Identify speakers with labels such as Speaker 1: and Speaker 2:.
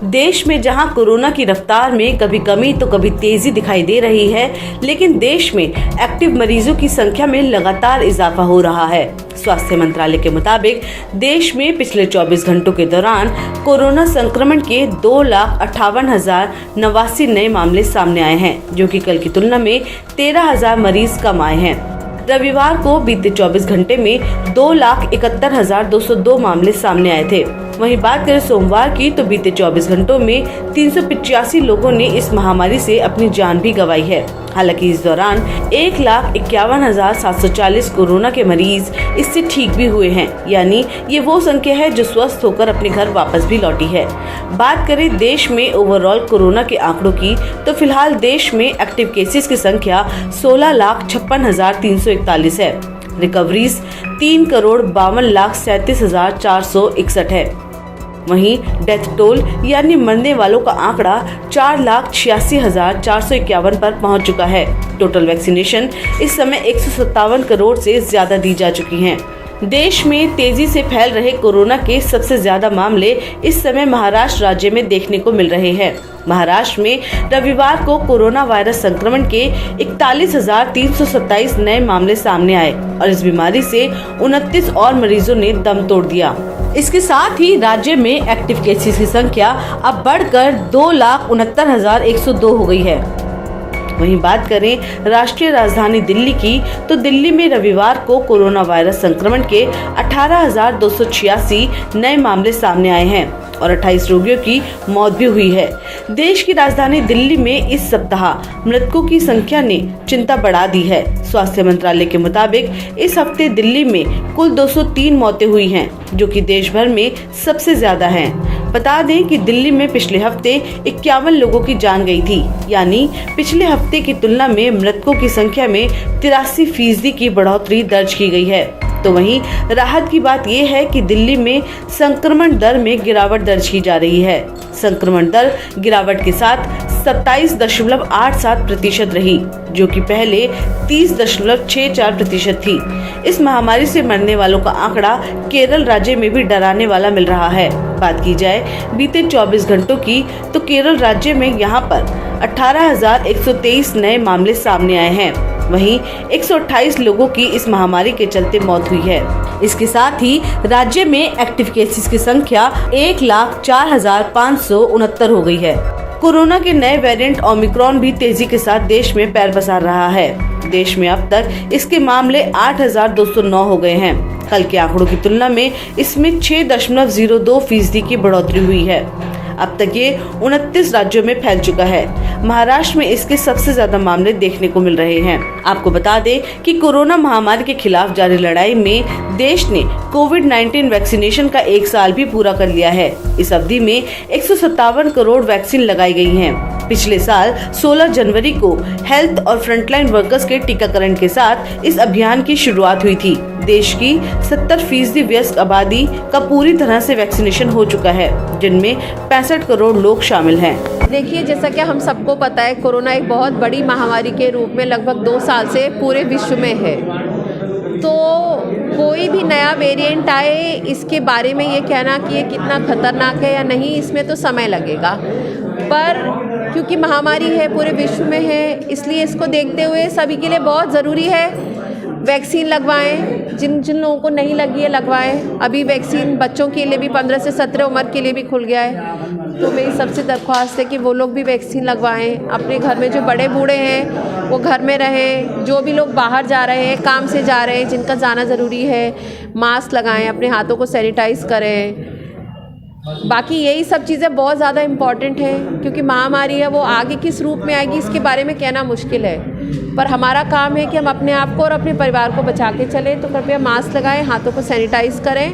Speaker 1: देश में जहां कोरोना की रफ्तार में कभी कमी तो कभी तेजी दिखाई दे रही है, लेकिन देश में एक्टिव मरीजों की संख्या में लगातार इजाफा हो रहा है। स्वास्थ्य मंत्रालय के मुताबिक देश में पिछले 24 घंटों के दौरान कोरोना संक्रमण के 2,58,089 नए मामले सामने आए हैं, जो कि कल की तुलना में 13,000 मरीज कम आए हैं। रविवार को बीते 24 घंटे में 2,71,202 मामले सामने आए थे। वहीं बात करें सोमवार की तो बीते 24 घंटों में 385 लोगों ने इस महामारी से अपनी जान भी गंवाई है। हालांकि इस दौरान 1,51,740 कोरोना के मरीज इससे ठीक भी हुए हैं, यानी ये वो संख्या है जो स्वस्थ होकर अपने घर वापस भी लौटी है। बात करें देश में ओवरऑल कोरोना के आंकड़ों की तो फिलहाल देश में एक्टिव केसेस की संख्या 16,56,341 है। रिकवरीज 3,52,37,461 है। वहीं डेथ टोल यानी मरने वालों का आंकड़ा 4,86,451 पर पहुंच चुका है। टोटल वैक्सीनेशन इस समय 157 करोड़ से ज्यादा दी जा चुकी हैं। देश में तेजी से फैल रहे कोरोना के सबसे ज्यादा मामले इस समय महाराष्ट्र राज्य में देखने को मिल रहे हैं। महाराष्ट्र में रविवार को कोरोना वायरस संक्रमण के 41,327 नए मामले सामने आए और इस बीमारी से 29 और मरीजों ने दम तोड़ दिया। इसके साथ ही राज्य में एक्टिव केसेस की संख्या अब बढ़कर 2,69,102 हो गई है। वहीं बात करें राष्ट्रीय राजधानी दिल्ली की तो दिल्ली में रविवार को कोरोना वायरस संक्रमण के 18,286 नए मामले सामने आए हैं और 28 रोगियों की मौत भी हुई है। देश की राजधानी दिल्ली में इस सप्ताह मृतकों की संख्या ने चिंता बढ़ा दी है। स्वास्थ्य मंत्रालय के मुताबिक इस हफ्ते दिल्ली में कुल 203 मौतें हुई हैं, जो कि देश भर में सबसे ज्यादा हैं। बता दें कि दिल्ली में पिछले हफ्ते 51 लोगों की जान गई थी, यानी पिछले हफ्ते की तुलना में मृतकों की संख्या में 83% की बढ़ोतरी दर्ज की गई है। तो वहीं राहत की बात यह है कि दिल्ली में संक्रमण दर में गिरावट दर्ज की जा रही है। संक्रमण दर गिरावट के साथ 27.87% रही, जो कि पहले 30.64% थी। इस महामारी से मरने वालों का आंकड़ा केरल राज्य में भी डराने वाला मिल रहा है। बात की जाए बीते 24 घंटों की तो केरल राज्य में यहां पर 18,123 नए मामले सामने आए हैं। वहीं 128 लोगों की इस महामारी के चलते मौत हुई है। इसके साथ ही राज्य में एक्टिव केसेस की संख्या 1,04,569 हो गई है। कोरोना के नए वेरिएंट ओमिक्रॉन भी तेजी के साथ देश में पैर पसार रहा है। देश में अब तक इसके मामले 8,209 हो गए हैं। कल के आंकड़ों की तुलना में इसमें 6.02% की बढ़ोतरी हुई है। अब तक ये 29 राज्यों में फैल चुका है। महाराष्ट्र में इसके सबसे ज्यादा मामले देखने को मिल रहे हैं। आपको बता दें कि कोरोना महामारी के खिलाफ जारी लड़ाई में देश ने कोविड-19 वैक्सीनेशन का 1 साल भी पूरा कर लिया है। इस अवधि में 157 करोड़ वैक्सीन लगाई गई हैं। पिछले साल 16 जनवरी को हेल्थ और फ्रंटलाइन वर्कर्स के टीकाकरण के साथ इस अभियान की शुरुआत हुई थी। देश की 70% वयस्क आबादी का पूरी तरह से वैक्सीनेशन हो चुका है, जिनमें 65 करोड़ लोग शामिल हैं।
Speaker 2: देखिए, जैसा कि हम सबको पता है, कोरोना एक बहुत बड़ी महामारी के रूप में लगभग 2 साल से पूरे विश्व में है। तो कोई भी नया वेरिएंट आए, इसके बारे में ये कहना कि ये कितना खतरनाक है या नहीं, इसमें तो समय लगेगा। पर क्योंकि महामारी है, पूरे विश्व में है, इसलिए इसको देखते हुए सभी के लिए बहुत ज़रूरी है वैक्सीन लगवाएं। जिन लोगों को नहीं लगी है लगवाएं। अभी वैक्सीन बच्चों के लिए भी 15 से 17 उम्र के लिए भी खुल गया है, तो मेरी सबसे दरख्वास्त है कि वो लोग भी वैक्सीन लगवाएं। अपने घर में जो बड़े बूढ़े हैं वो घर में रहें। जो भी लोग बाहर जा रहे हैं, काम से जा रहे हैं, जिनका जाना ज़रूरी है, मास्क लगाएं, अपने हाथों को सैनिटाइज़ करें। बाकी यही सब चीज़ें बहुत ज़्यादा इम्पॉर्टेंट हैं, क्योंकि महामारी है, वो आगे किस रूप में आएगी इसके बारे में कहना मुश्किल है। पर हमारा काम है कि हम अपने आप को और अपने परिवार को बचा के चलें। तो कृपया मास्क लगाएं, हाथों को सैनिटाइज़ करें।